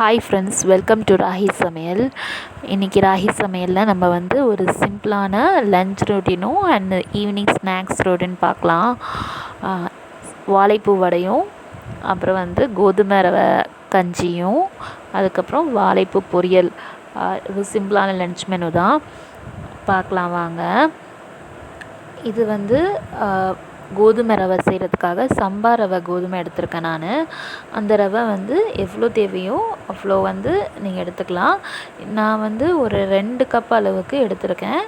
Hi friends, welcome to Rahi Samayal. இன்றைக்கி ராஹி சமையலில் நம்ம வந்து ஒரு சிம்பிளான லஞ்ச் ரொட்டீனும் அண்ட் ஈவினிங் ஸ்நாக்ஸ் ரொட்டீன் பார்க்கலாம். வாழைப்பூ வடையும், அப்புறம் வந்து கோதுமை ரவை கஞ்சியும், அதுக்கப்புறம் வாழைப்பூ பொரியல். இது சிம்பிளான லஞ்ச் மெனு தான். பார்க்கலாம் வாங்க. இது வந்து கோதுமை ரவை செய்கிறதுக்காக சம்பா ரவை கோதுமை எடுத்திருக்கேன் நான். அந்த ரவை வந்து எவ்வளோ தேவையோ அவ்வளோ வந்து நீங்கள் எடுத்துக்கலாம். நான் வந்து ஒரு 2 கப் அளவுக்கு எடுத்திருக்கேன்.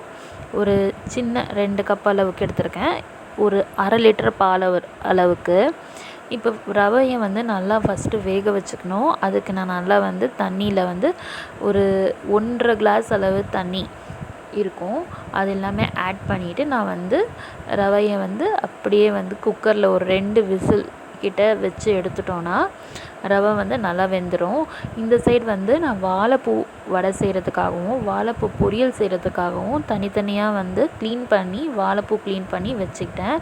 ஒரு சின்ன 2 கப் அளவுக்கு எடுத்திருக்கேன். ஒரு அரை லிட்டர் பால் அளவுக்கு. இப்போ ரவையை வந்து நல்லா ஃபஸ்ட்டு வேக வச்சுக்கணும். அதுக்கு நான் நல்லா வந்து தண்ணியில் வந்து ஒரு 1.5 கிளாஸ் அளவு தண்ணி இருக்கும், அது எல்லாமே ஆட் பண்ணிவிட்டு நான் வந்து ரவையை வந்து அப்படியே வந்து குக்கரில் ஒரு 2 விசில் கிட்ட வச்சு எடுத்துட்டோன்னா ரவை வந்து நல்லா வெந்துடும். இந்த சைடு வந்து நான் வாழைப்பூ வடை செய்கிறதுக்காகவும் வாழைப்பூ பொரியல் செய்கிறதுக்காகவும் தனித்தனியாக வந்து வாழைப்பூ க்ளீன் பண்ணி வச்சுக்கிட்டேன்.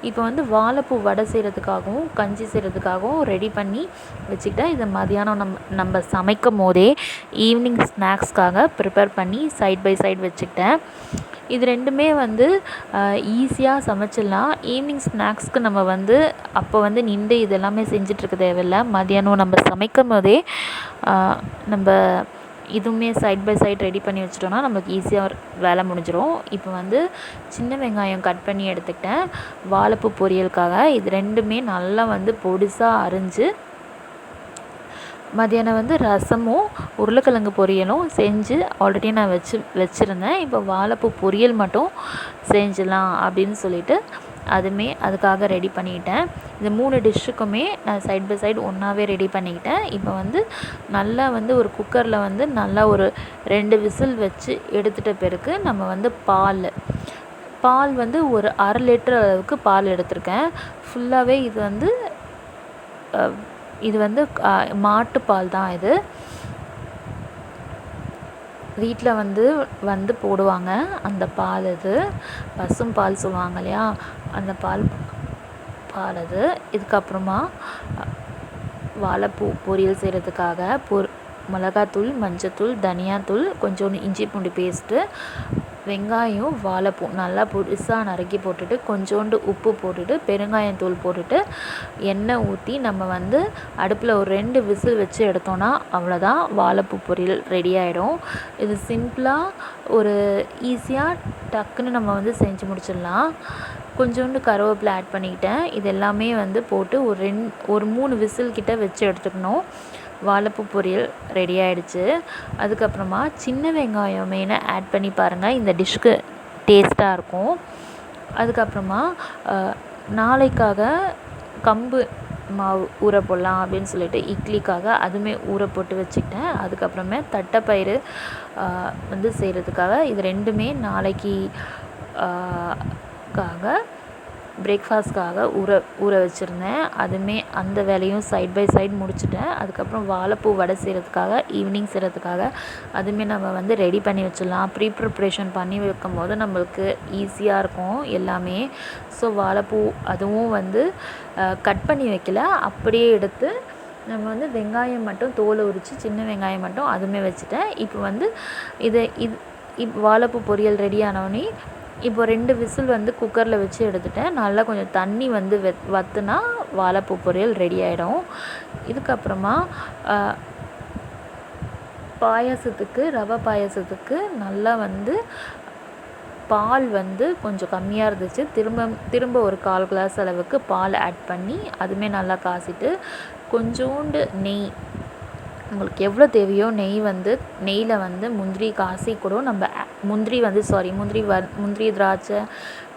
இப்போ வந்து வாழைப்பூ வடை செய்கிறதுக்காகவும் கஞ்சி செய்கிறதுக்காகவும் ரெடி பண்ணி வச்சுக்கிட்டேன். இதை மதியானம் நம்ம சமைக்கும் போதே ஈவினிங் ஸ்நாக்ஸ்க்காக ப்ரிப்பேர் பண்ணி சைட் பை சைடு வச்சுக்கிட்டேன். இது ரெண்டுமே வந்து ஈஸியாக சமைச்சிடலாம். ஈவினிங் ஸ்நாக்ஸ்க்கு நம்ம வந்து அப்போ வந்து நின்று இதெல்லாமே செஞ்சிட்ருக்க தேவையில்லை. மதியானம் நம்ம சமைக்கும் போதே நம்ம இதுவுமே சைட் பை சைட் ரெடி பண்ணி வச்சிட்டோன்னா நமக்கு ஈஸியாக வேலை முடிஞ்சிடும். இப்போ வந்து சின்ன வெங்காயம் கட் பண்ணி எடுத்துக்கிட்டேன் வாழைப்பூ பொரியலுக்காக. இது ரெண்டுமே நல்லா வந்து பொடிசாக அரிஞ்சு மதியானம் வந்து ரசமும் உருளைக்கிழங்கு பொரியலும் செஞ்சு ஆல்ரெடி நான் வச்சுருந்தேன். இப்போ வாழைப்பூ பொரியல் மட்டும் செஞ்சிடலாம் அப்படின்னு சொல்லிட்டு அதுக்காக ரெடி பண்ணிக்கிட்டேன். இந்த 3 டிஷ்ஷுக்குமே நான் சைட் பை சைடு ஒன்றாவே ரெடி பண்ணிக்கிட்டேன். இப்போ வந்து நல்லா வந்து ஒரு குக்கரில் வந்து நல்லா ஒரு 2 விசில் வச்சு எடுத்துகிட்ட பிறகு நம்ம வந்து பால் வந்து ஒரு அரை லிட்டர் அளவுக்கு பால் எடுத்திருக்கேன். ஃபுல்லாகவே இது வந்து மாட்டுப்பால் தான். இது வீட்டில் வந்து போடுவாங்க அந்த பால். இது பசும் பால் சொல்லுவாங்க இல்லையா, அந்த பால் அது. இதுக்கப்புறமா வாழைப்பூ பொரியல் செய்கிறதுக்காக மிளகாத்தூள், மஞ்சத்தூள், தனியாத்தூள், கொஞ்சோண்டு இஞ்சி பூண்டு பேஸ்ட்டு, வெங்காயம், வாழைப்பூ நல்லா பொடிசாக நறுக்கி போட்டுட்டு கொஞ்சோண்டு உப்பு போட்டுட்டு பெருங்காயத்தூள் போட்டுட்டு எண்ணெய் ஊற்றி நம்ம வந்து அடுப்பில் ஒரு 2 விசில் வச்சு எடுத்தோன்னா அவ்வளோதான், வாழைப்பூ பொரியல் ரெடி ஆகிடும். இது சிம்பிளாக ஒரு ஈஸியாக டக்குன்னு நம்ம வந்து செஞ்சு முடிச்சிடலாம். கொஞ்சோண்டு கருவேப்பிலை ஆட் பண்ணிக்கிட்டேன். இது எல்லாமே வந்து போட்டு ஒரு 3 விசில் கிட்ட வச்சு எடுத்துக்கணும். வாழைப்பூ பொரியல் ரெடி ஆகிடுச்சு. அதுக்கப்புறமா சின்ன வெங்காயம் மெயினாக ஆட் பண்ணி பாருங்கள், இந்த டிஷ்க்கு டேஸ்ட்டாக இருக்கும். அதுக்கப்புறமா நாளைக்காக கம்பு மாவு ஊற போடலாம் அப்படின்னு சொல்லிட்டு இட்லிக்காக அதுவுமே ஊற போட்டு வச்சுக்கிட்டேன். அதுக்கப்புறமே தட்டைப்பயிறு வந்து செய்கிறதுக்காக இது ரெண்டுமே நாளைக்கு பிரேக்ஃபாஸ்ட்காக ஊற வச்சுருந்தேன். அதுவுமே அந்த வேலையும் சைட் பை சைடு முடிச்சுட்டேன். அதுக்கப்புறம் வாழைப்பூ வடை செய்கிறதுக்காக ஈவினிங் செய்கிறதுக்காக அதுவுமே நம்ம வந்து ரெடி பண்ணி வச்சிடலாம். ப்ரிப்ரேஷன் பண்ணி வைக்கும் போது நம்மளுக்கு ஈஸியாக இருக்கும் எல்லாமே. ஸோ வாழைப்பூ அதுவும் வந்து கட் பண்ணி வைக்கல, அப்படியே எடுத்து நம்ம வந்து வெங்காயம் மட்டும் தோலை உரித்து சின்ன வெங்காயம் மட்டும் அதுவுமே வச்சுட்டேன். இப்போ வந்து வாழைப்பூ பொரியல் ரெடி ஆனோடனே இப்போ 2 விசில் வந்து குக்கரில் வச்சு எடுத்துட்டேன். நல்லா கொஞ்சம் தண்ணி வந்து வற்றுனா வாழைப்பூ பொரியல் ரெடி ஆகிடும். இதுக்கப்புறமா ரவை பாயாசத்துக்கு நல்லா வந்து பால் வந்து கொஞ்சம் கம்மியாக இருந்துச்சு. திரும்ப ஒரு 1/4 கிளாஸ் அளவுக்கு பால் ஆட் பண்ணி அதுவுமே நல்லா காசிட்டு கொஞ்சோண்டு நெய், உங்களுக்கு எவ்வளோ தேவையோ நெய்யில் வந்து முந்திரி காசி கூட நம்ம முந்திரி திராட்சை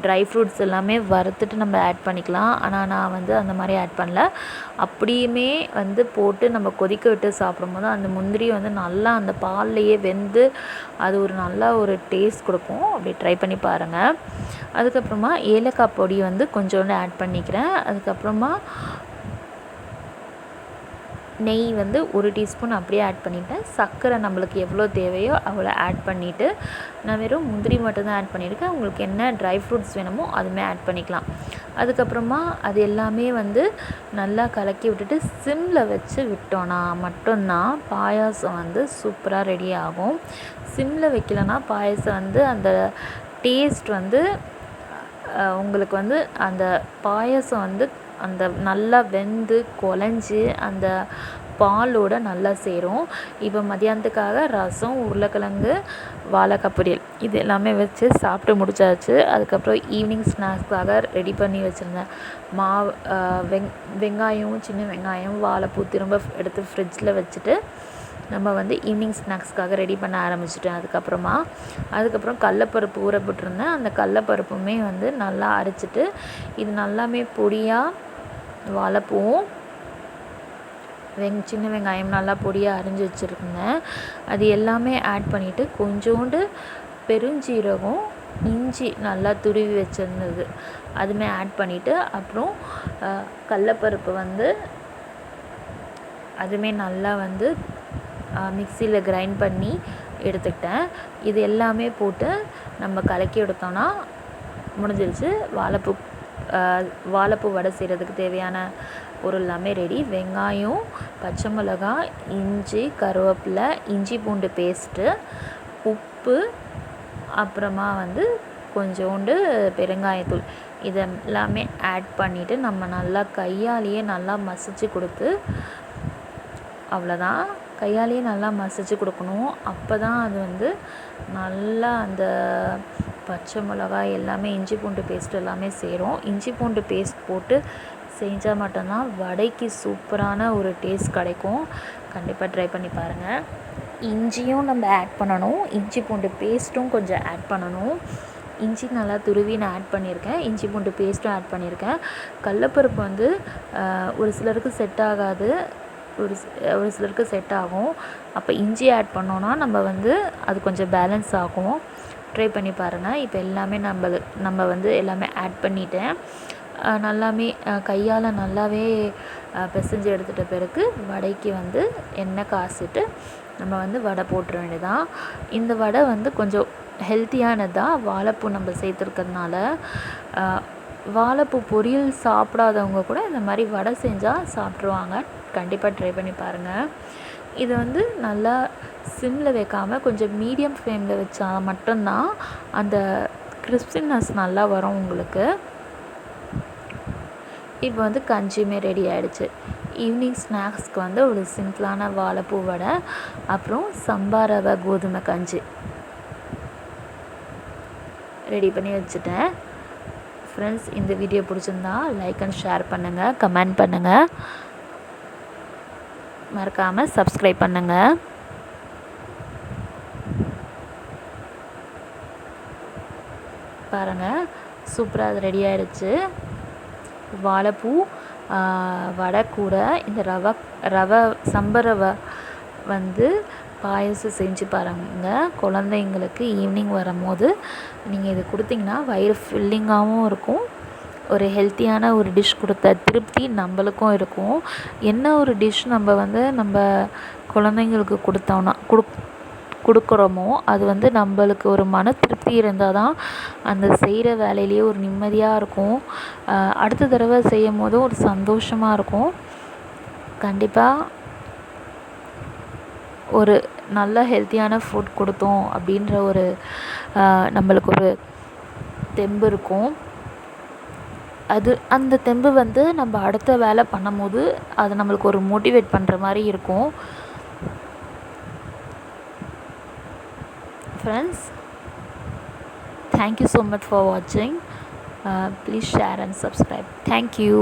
ட்ரை ஃப்ரூட்ஸ் எல்லாமே வறுத்துட்டு நம்ம ஆட் பண்ணிக்கலாம். ஆனால் நான் வந்து அந்த மாதிரி ஆட் பண்ணல. அப்படியுமே வந்து போட்டு நம்ம கொதிக்க விட்டு சாப்பிடும்போது அந்த முந்திரி வந்து நல்லா அந்த பால்லையே வெந்து அது ஒரு நல்லா ஒரு டேஸ்ட் கொடுக்கும். அப்படி ட்ரை பண்ணி பாருங்கள். அதுக்கப்புறமா ஏலக்காய் பொடி வந்து கொஞ்சோண்டு ஆட் பண்ணிக்கிறேன். அதுக்கப்புறமா நெய் வந்து 1 டீஸ்பூன் அப்படியே ஆட் பண்ணிவிட்டேன். சர்க்கரை நம்மளுக்கு எவ்வளோ தேவையோ அவ்வளோ ஆட் பண்ணிவிட்டு நான் வெறும் முந்திரி மட்டும்தான் ஆட் பண்ணியிருக்கேன். உங்களுக்கு என்ன ட்ரை ஃப்ரூட்ஸ் வேணுமோ அதுவுமே ஆட் பண்ணிக்கலாம். அதுக்கப்புறமா அது எல்லாமே வந்து நல்லா கலக்கி விட்டுட்டு சிம்மில் வச்சு விட்டோன்னா மட்டும்தான் பாயாசம் வந்து சூப்பராக ரெடி ஆகும். சிம்மில் வைக்கலன்னா பாயாசம் வந்து அந்த டேஸ்ட் வந்து உங்களுக்கு வந்து அந்த பாயாசம் வந்து அந்த நல்லா வெந்து குழஞ்சி அந்த பாலோடு நல்லா சேரும். இப்போ மதியானத்துக்காக ரசம், உருளைக்கிழங்கு, வாழைக்காய் பொரியல் இது எல்லாமே வச்சு சாப்பிட்டு முடிச்சாச்சு. அதுக்கப்புறம் ஈவினிங் ஸ்நாக்ஸ்க்காக ரெடி பண்ணி வச்சுருந்தேன் மாவு, வெங்காயம், சின்ன வெங்காயம், வாழைப்பூ திரும்ப எடுத்து ஃப்ரிட்ஜில் வச்சுட்டு நம்ம வந்து ஈவினிங் ஸ்நாக்ஸ்க்காக ரெடி பண்ண ஆரம்பிச்சிட்டேன். அதுக்கப்புறம் கடலப்பருப்பு ஊற போட்டிருந்தேன். அந்த கடலப்பருப்புமே வந்து நல்லா அரைச்சிட்டு இது நல்லாமே பொடியாக வாழைப்பூவும் சின்ன வெங்காயம் நல்லா பொடியாக அரிஞ்சு வச்சுருந்தேன். அது எல்லாமே ஆட் பண்ணிவிட்டு கொஞ்சோண்டு பெருஞ்சீரகம், இஞ்சி நல்லா துருவி வச்சுருந்தது அதுவுமே ஆட் பண்ணிவிட்டு அப்புறம் கடலப்பருப்பு வந்து அதுவுமே நல்லா வந்து மிக்சியில் கிரைண்ட் பண்ணி எடுத்துக்கிட்டேன். இது எல்லாமே போட்டு நம்ம கலக்கி எடுத்தோன்னா முடிஞ்சிருச்சு. வாழைப்பூ வடை செய்கிறதுக்கு தேவையான பொருள் எல்லாமே ரெடி. வெங்காயம், பச்சை மிளகாய், இஞ்சி, கருவேப்பிலை, இஞ்சி பூண்டு பேஸ்ட்டு, உப்பு, அப்புறமா வந்து கொஞ்சோண்டு பெருங்காயத்தூள் இதெல்லாமே ஆட் பண்ணிவிட்டு நம்ம நல்லா கையாலேயே நல்லா மசிச்சு கொடுத்து அவ்வளோதான். கையாலேயே நல்லா மசிச்சு கொடுக்கணும். அப்போ தான் அது வந்து நல்லா அந்த பச்சை மிளகாய் எல்லாமே இஞ்சி பூண்டு பேஸ்ட் எல்லாமே சேரும். இஞ்சி பூண்டு பேஸ்ட் போட்டு செஞ்சால் மட்டும்தான் வடைக்கு சூப்பரான ஒரு டேஸ்ட் கிடைக்கும். கண்டிப்பாக ட்ரை பண்ணி பாருங்கள். இஞ்சியும் நம்ம ஆட் பண்ணணும், இஞ்சி பூண்டு பேஸ்ட்டும் கொஞ்சம் ஆட் பண்ணணும். இஞ்சி நல்லா துருவி நான் ஆட் பண்ணியிருக்கேன், இஞ்சி பூண்டு பேஸ்ட்டும் ஆட் பண்ணியிருக்கேன். கடலப்பருப்பு வந்து ஒரு சிலருக்கு செட் ஆகாது, ஒரு சிலருக்கு செட் ஆகும். அப்போ இஞ்சி ஆட் பண்ணோன்னா நம்ம வந்து அது கொஞ்சம் பேலன்ஸ் ஆகும். ட்ரை பண்ணி பாருங்கள். இப்போ எல்லாமே நம்ம வந்து எல்லாமே ஆட் பண்ணிட்டேன். நல்லாமே கையால் நல்லாவே பிசைஞ்சு எடுத்துகிட்ட பிறகு வடைக்கு வந்து எண்ணெய் காய்ச்சிட்டு நம்ம வந்து வடை போட்டுற வேண்டியதான். இந்த வடை வந்து கொஞ்சம் ஹெல்த்தியானதாக வாழைப்பூ நம்ம சேர்த்துருக்கிறதுனால வாழைப்பூ பொரியல் சாப்பிடாதவங்க கூட இந்த மாதிரி வடை செஞ்சால் சாப்பிட்ருவாங்க. கண்டிப்பாக ட்ரை பண்ணி பாருங்கள். இது வந்து நல்லா சிம்மில் வைக்காமல் கொஞ்சம் மீடியம் ஃப்ளேமில் வச்சா மட்டும்தான் அந்த கிறிஸ்பினஸ் நல்லா வரும் உங்களுக்கு. இப்போ வந்து கஞ்சியுமே ரெடி ஆகிடுச்சு. ஈவினிங் ஸ்நாக்ஸ்க்கு வந்து ஒரு சிம்பிளான வாழைப்பூ வடை, அப்புறம் சம்பா ரவை கோதுமை கஞ்சி ரெடி பண்ணி வச்சுட்டேன். ஃப்ரெண்ட்ஸ், இந்த வீடியோ பிடிச்சிருந்தா லைக் அண்ட் ஷேர் பண்ணுங்கள், கமெண்ட் பண்ணுங்கள், மறக்காமல் சப்ஸ்கிரைப் பண்ணுங்கள். பாருங்கள், சூப்பராக அது ரெடி ஆகிடுச்சு. வாழைப்பூ வடை கூட இந்த ரவை சம்பா ரவை வந்து பாயசம் செஞ்சு பாருங்கள். குழந்தைங்களுக்கு ஈவினிங் வரும்போது நீங்கள் இது கொடுத்தீங்கன்னா வயிறு ஃபில்லிங்காகவும் இருக்கும். ஒரு ஹெல்த்தியான ஒரு டிஷ் கொடுத்த திருப்தி நம்மளுக்கும் இருக்கும். என்ன ஒரு டிஷ் நம்ம வந்து நம்ம குழந்தைங்களுக்கு கொடுக்குறோமோ அது வந்து நம்மளுக்கு ஒரு மன திருப்தி இருந்தால் தான் அந்த செய்கிற வேலையிலேயே ஒரு நிம்மதியாக இருக்கும். அடுத்த தடவை செய்யும் போதும் ஒரு சந்தோஷமாக இருக்கும். கண்டிப்பாக ஒரு நல்ல ஹெல்த்தியான ஃபுட் கொடுத்தோம் அப்படின்ற ஒரு நம்மளுக்கு ஒரு தெம்பு இருக்கும். அந்த தெம்பு வந்து நம்ம அடுத்த வேலை பண்ணும்போது அது நம்மளுக்கு ஒரு மோட்டிவேட் பண்ணுற மாதிரி இருக்கும். Friends, thank you so much for watching. Please share and subscribe. Thank you.